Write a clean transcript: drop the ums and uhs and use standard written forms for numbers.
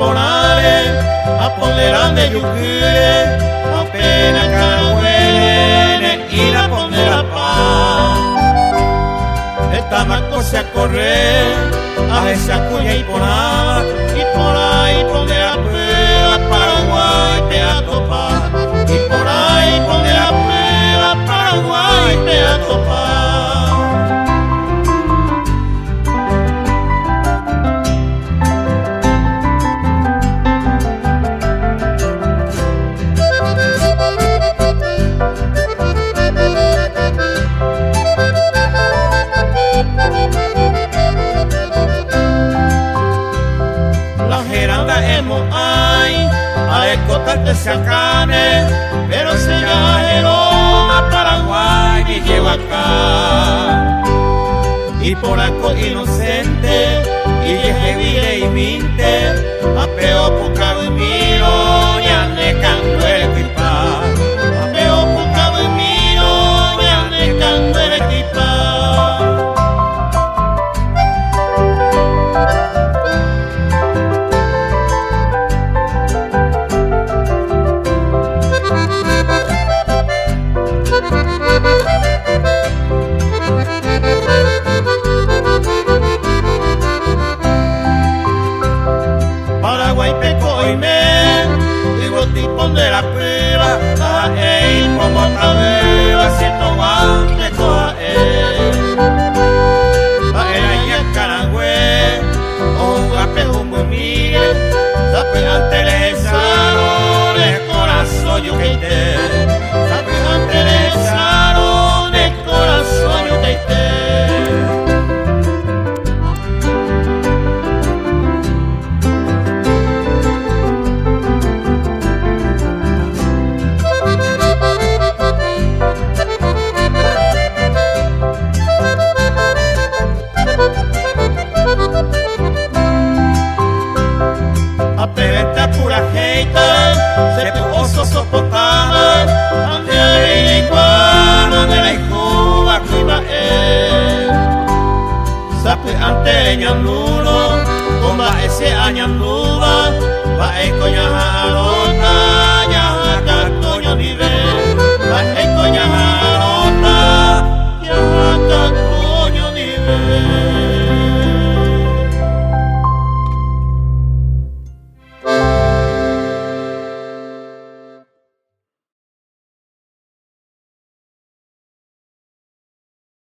ponale, a ponderan de yuquire, apenas carahuele, y la pondera paz. Esta marco a correr, a esa cuña y ponaba, y por ahí pondera prueba, Paraguay te a topar, y por ahí pondera prueba, Paraguay te a topar. Que se acane, pero se llama a Paraguay y lleva acá. Y por algo inocente, y es vile y minte, a peo pucado y miro, ya ne canto el equipa. A peo pucado y miro, ya ne canto el equipa. De la prueba, a él como otra vez, haciendo guante coa él. A él ahí en Caragüe, o un apejo muy mire, sabe ante el salón de corazón yo que te, sabe ante el salón de corazón yo que te. Se puso soportada ante el iguana de la Cuba que iba él. Sabe ante el ñanulo, comba ese añanulo.